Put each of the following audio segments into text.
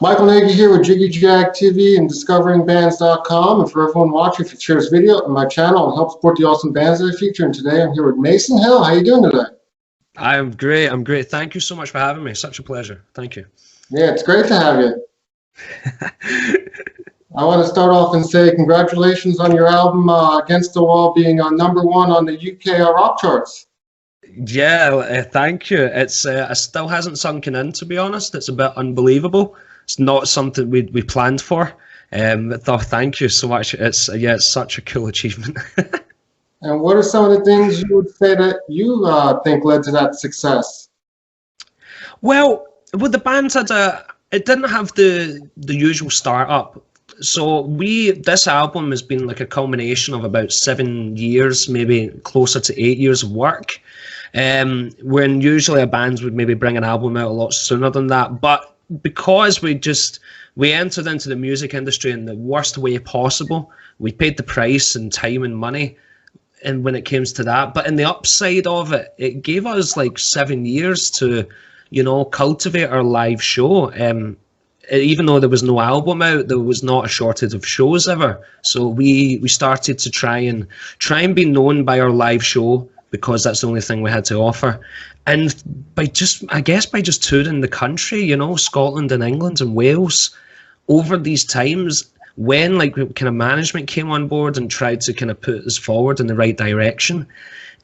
Michael Nagy here with Jiggy Jag TV and discoveringbands.com. And for everyone watching, if you share this video on my channel and help support the awesome bands that I feature. And today I'm here with Mason Hill. How you doing today? I'm great. I'm great. Thank you so much for having me. Such a pleasure. Thank you. Yeah, it's great to have you. I want to start off and say congratulations on your album Against the Wall being on #1 on the UK rock charts. Yeah, thank you. It's it still hasn't sunken in, to be honest. It's a bit unbelievable. It's not something we planned for. But thank you so much. It's such a cool achievement. And what are some of the things you would say that you think led to that success? Well, the band it didn't have the usual startup. So this album has been like a culmination of about 7 years, maybe closer to 8 years of work. When usually a band would maybe bring an album out a lot sooner than that, but because we entered into the music industry in the worst way possible, we paid the price in time and money, and when it comes to that, but in the upside of it, it gave us like 7 years to, cultivate our live show. Even though there was no album out, there was not a shortage of shows ever. So we started to try and be known by our live show, because that's the only thing we had to offer. And by just touring the country, Scotland and England and Wales, over these times, when kind of management came on board and tried to kind of put us forward in the right direction,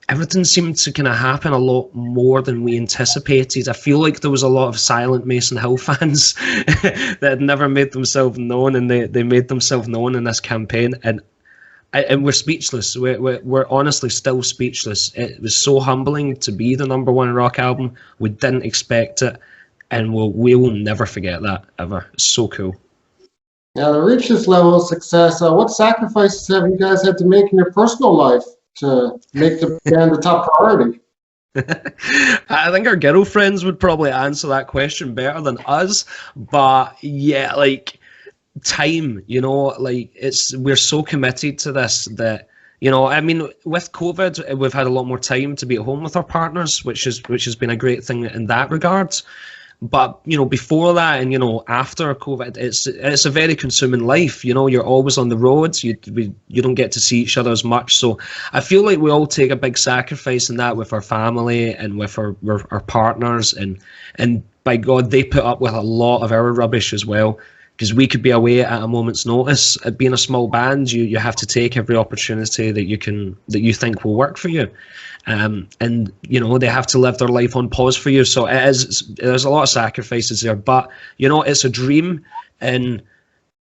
everything seemed to kind of happen a lot more than we anticipated. I feel like there was a lot of silent Mason Hill fans that had never made themselves known, and they made themselves known in this campaign. And we're speechless. We're honestly still speechless. It was so humbling to be the #1 rock album. We didn't expect it, and we will never forget that ever. It's so cool. Now, to reach this level of success, what sacrifices have you guys had to make in your personal life to make the band the top priority? I think our girlfriends would probably answer that question better than us. But yeah, time, we're so committed to this that, with COVID, we've had a lot more time to be at home with our partners, which has been a great thing in that regard. But before that, and after COVID, it's a very consuming life. You're always on the road. You don't get to see each other as much. So I feel like we all take a big sacrifice in that with our family and with our partners, and by God, they put up with a lot of our rubbish as well, because we could be away at a moment's notice. Being a small band, you have to take every opportunity that you think will work for you. And they have to live their life on pause for you. So there's a lot of sacrifices there, but it's a dream, and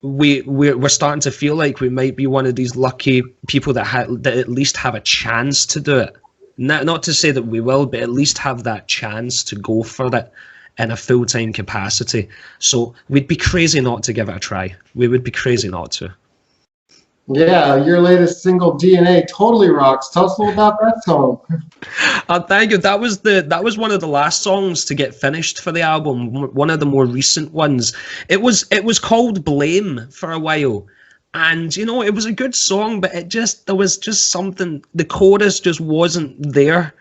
we're starting to feel like we might be one of these lucky people that at least have a chance to do it. Not to say that we will, but at least have that chance to go for that in a full-time capacity. So we'd be crazy not to give it a try. We would be crazy not to. Yeah, your latest single, DNA, totally rocks. Tell us a little about that song. Thank you. That was one of the last songs to get finished for the album, one of the more recent ones. It was called Blame for a while, and it was a good song, but there was just something. The chorus just wasn't there.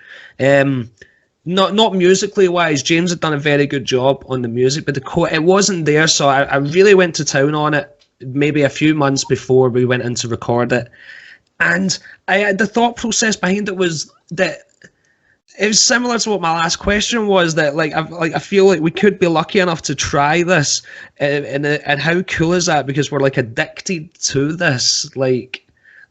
Not musically wise. James had done a very good job on the music, but it wasn't there. So I really went to town on it, maybe a few months before we went in to record it. And the thought process behind it was that it was similar to what my last question was, that I feel like we could be lucky enough to try this, and how cool is that? Because we're addicted to this,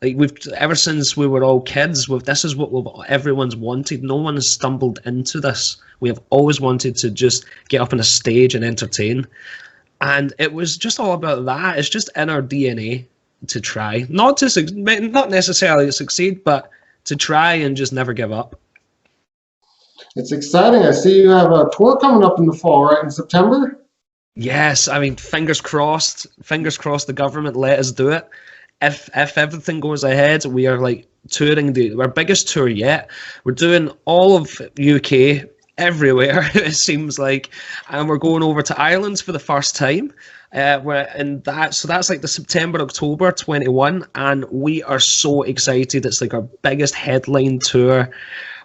we've ever since we were all kids. This is what everyone's wanted. No one has stumbled into this. We have always wanted to just get up on a stage and entertain. And it was just all about that. It's just in our DNA to try, not necessarily to succeed, but to try and just never give up. It's exciting. I see you have a tour coming up in the fall, right, in September? Yes, I mean, fingers crossed the government let us do it. If everything goes ahead, we are touring our biggest tour yet. We're doing all of UK, everywhere it seems like, and we're going over to Ireland for the first time. So that's the September-October 21, and we are so excited. It's our biggest headline tour.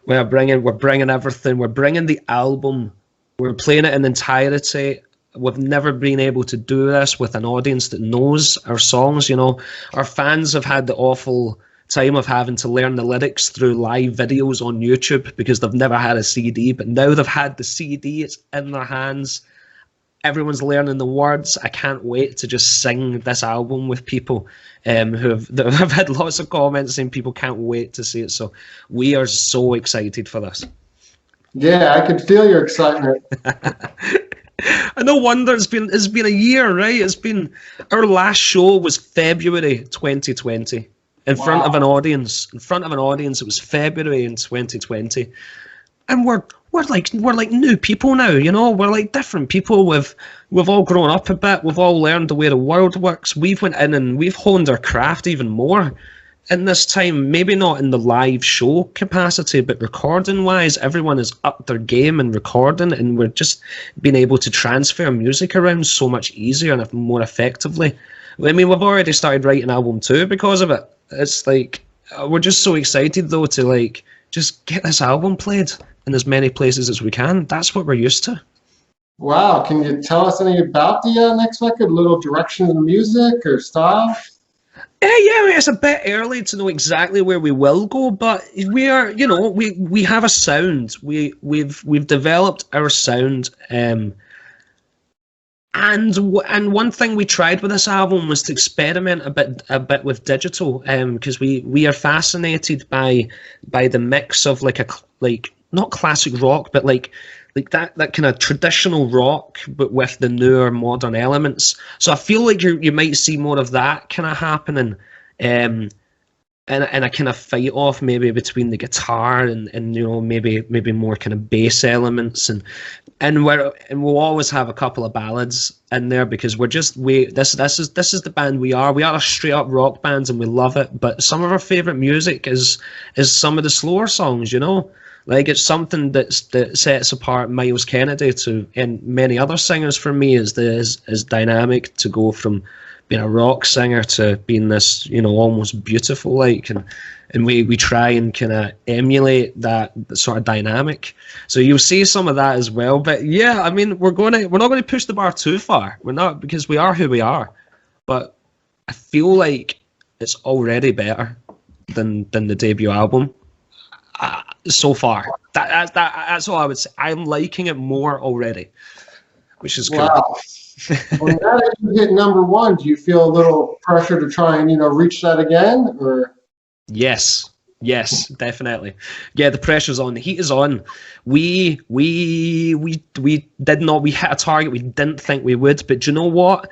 We're bringing everything. We're bringing the album. We're playing it in entirety. we've never been able to do this with an audience that knows our songs. You know, our fans have had the awful time of having to learn the lyrics through live videos on YouTube because they've never had a CD, but now they've had the CD, it's in their hands. Everyone's learning the words. I can't wait to just sing this album with people I've had lots of comments saying people can't wait to see it. So we are so excited for this. Yeah, I could feel your excitement. And no wonder it's been a year, right? It's been, our last show was February 2020 in front of an audience. In front of an audience, it was February in 2020, and we're like new people now. You know, we're like different people. We've all grown up a bit. We've all learned the way the world works. We've went in and we've honed our craft even more in this time. Maybe not in the live show capacity, but recording wise, everyone has upped their game in recording, and we're just being able to transfer music around so much easier and more effectively. I mean, we've already started writing album 2 because of it. It's like, we're just so excited though to like just get this album played in as many places as we can. That's what we're used to. Wow, can you tell us anything about the next record? A little direction of the music or style? Yeah, it's a bit early to know exactly where we will go, but we are, you know, we have a sound. We've developed our sound, and one thing we tried with this album was to experiment a bit with digital, because we are fascinated by the mix of like not classic rock, but like that kind of traditional rock, but with the newer modern elements. So I feel like you might see more of that kind of happening, and a kind of fight off maybe between the guitar and you know, maybe more kind of bass elements, and we'll always have a couple of ballads in there because this is the band we are. We are a straight up rock band and we love it, but some of our favorite music is some of the slower songs, you know. Like, it's something that sets apart Miles Kennedy and many other singers for me is dynamic to go from being a rock singer to being this, you know, almost beautiful, like, and we try and kind of emulate that sort of dynamic. So you'll see some of that as well. But yeah, I mean, we're not going to push the bar too far. We're not, because we are who we are. But I feel like it's already better than the debut album. So far, that's all I would say. I'm liking it more already, which is cool. Wow. Well, now that you hit #1, do you feel a little pressure to try and, you know, reach that again, or? Yes, definitely. Yeah, the pressure's on. The heat is on. We hit a target we didn't think we would, but do you know what?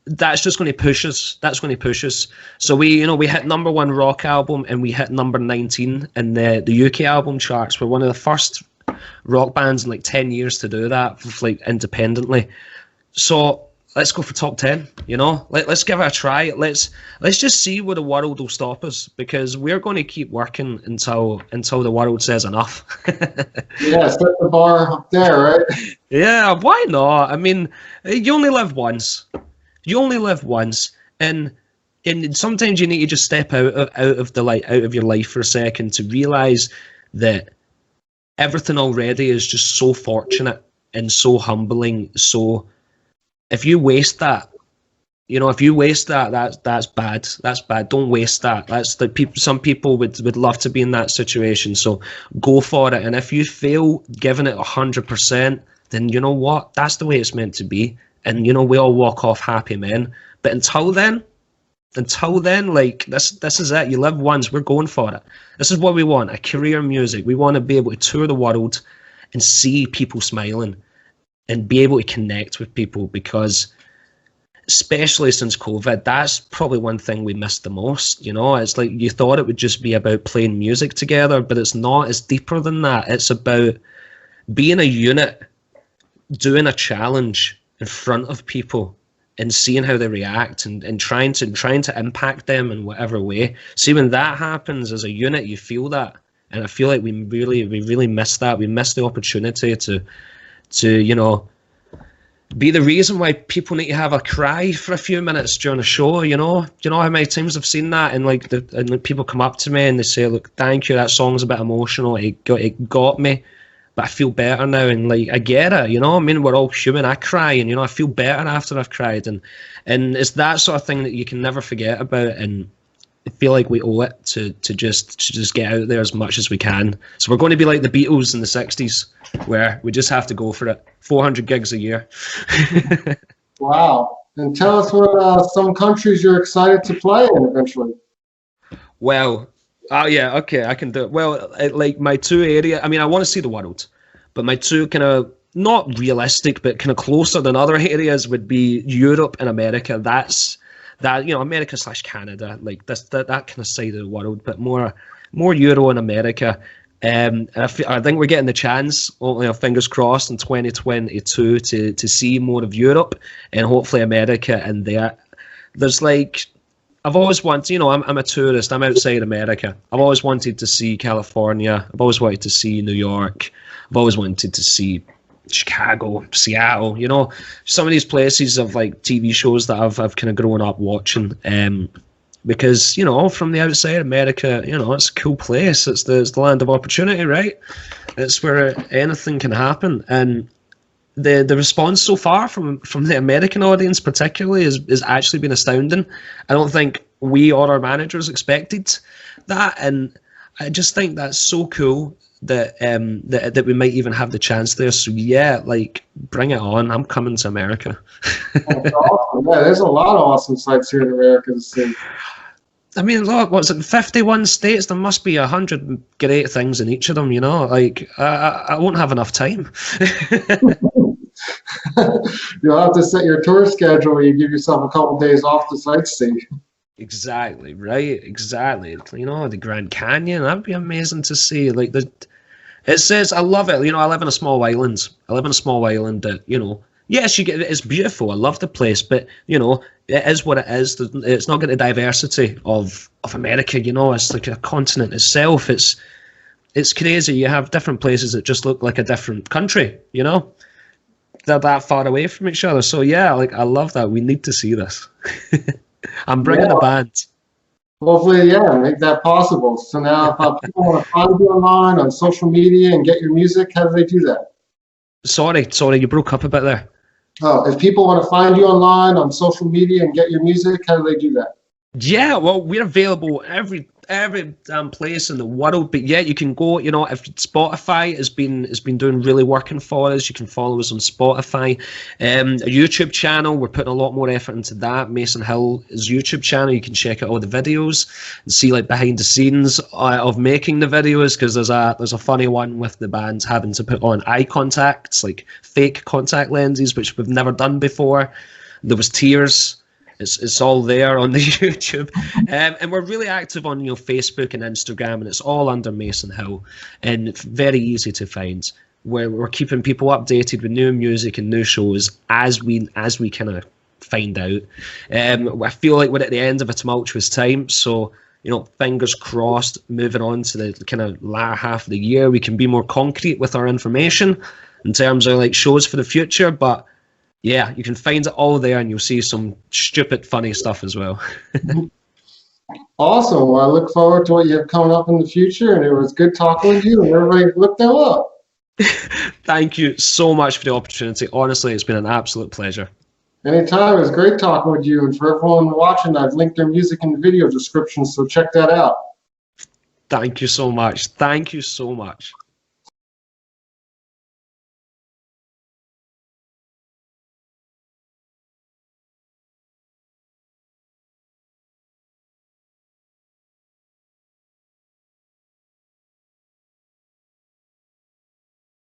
That's just going to push us. That's going to push us. So we hit #1 rock album and we hit number 19 in the UK album charts. We're one of the first rock bands in like 10 years to do that, like independently. So let's go for top 10. You know, let's give it a try. Let's just see where the world will stop us, because we're going to keep working until the world says enough. Yeah, set the bar up there, right? Yeah, why not? I mean, you only live once. And sometimes you need to just step out of your life for a second to realize that everything already is just so fortunate and so humbling. So if you waste that, that's bad. That's bad. Don't waste that. That's the people. Some people would love to be in that situation. So go for it. And if you fail giving it 100%, then you know what? That's the way it's meant to be. And, you know, we all walk off happy men. But until then, like, this is it. You live once. We're going for it. This is what we want, a career in music. We want to be able to tour the world and see people smiling and be able to connect with people, because especially since COVID, that's probably one thing we missed the most. You know, it's like you thought it would just be about playing music together, but it's not. It's deeper than that. It's about being a unit, doing a challenge in front of people and seeing how they react and trying to impact them in whatever way. See, when that happens as a unit, you feel that. And I feel like we really miss that. We miss the opportunity to you know, be the reason why people need to have a cry for a few minutes during a show. You know how many times I've seen that, and like people come up to me and they say, "Look, thank you. That song's a bit emotional. It got me." but I feel better now, and like I get it, you know. I mean, we're all human. I cry, and you know, I feel better after I've cried, and it's that sort of thing that you can never forget about, and I feel like we owe it to just get out there as much as we can. So we're going to be like the Beatles in the '60s, where we just have to go for it. 400 gigs a year. Wow. And tell us what some countries you're excited to play in eventually. Well, oh yeah, okay, I can do it. Well, like my two area, I mean, I want to see the world, but my two kind of not realistic, but kind of closer than other areas would be Europe and America. That's that, you know, America / Canada, like that kind of side of the world, but more Euro and America. I think we're getting the chance, only fingers crossed, in 2022 to see more of Europe and hopefully America. And there's like, I've always wanted, you know, I'm a tourist, I'm outside America. I've always wanted to see California. I've always wanted to see New York. I've always wanted to see Chicago, Seattle, you know, some of these places of like TV shows that I've kind of grown up watching. Because, you know, from the outside, America, you know, it's a cool place. It's the land of opportunity, right? It's where anything can happen. And the response so far from the American audience particularly is actually been astounding. I don't think we or our managers expected that. And I just think that's so cool that that we might even have the chance there. So yeah, like, bring it on. I'm coming to America. That's awesome. Yeah, there's a lot of awesome sites here in America to see. I mean, look, what's it, 51 states? There must be 100 great things in each of them, you know? Like, I won't have enough time. You'll have to set your tour schedule where you give yourself a couple days off to sightsee. Exactly, right? Exactly. You know, the Grand Canyon, that'd be amazing to see. Like, it says, I love it. You know, I live in a small island. That, you know, yes, it's beautiful. I love the place, but, you know, it is what it is. It's not got the diversity of America, you know. It's like a continent itself. It's crazy. You have different places that just look like a different country, you know. They're that far away from each other. So, yeah, like, I love that. We need to see this. I'm bringing a band. Hopefully, yeah, make that possible. So now if people want to find you online on social media and get your music, how do they do that? Sorry, you broke up a bit there. Oh, if people want to find you online on social media and get your music, how do they do that? Yeah, well, we're available every place in the world, but yeah, you can go, you know, if Spotify has been doing really working for us, you can follow us on Spotify. A YouTube channel, we're putting a lot more effort into that. Mason Hill's YouTube channel, you can check out all the videos and see like behind the scenes of making the videos, because there's a funny one with the band having to put on eye contacts, like fake contact lenses, which we've never done before. There was tears. It's all there on the YouTube, and we're really active on, you know, Facebook and Instagram, and it's all under Mason Hill, and it's very easy to find. We're keeping people updated with new music and new shows as we kind of find out. I feel like we're at the end of a tumultuous time, so, you know, fingers crossed. Moving on to the kind of latter half of the year, we can be more concrete with our information in terms of like shows for the future, but. Yeah, you can find it all there, and you'll see some stupid, funny stuff as well. Awesome. Well, I look forward to what you have coming up in the future, and it was good talking with you, and everybody look them up. Thank you so much for the opportunity. Honestly, it's been an absolute pleasure. Anytime. It was great talking with you, and for everyone watching, I've linked their music in the video description, so check that out. Thank you so much. Thank you so much.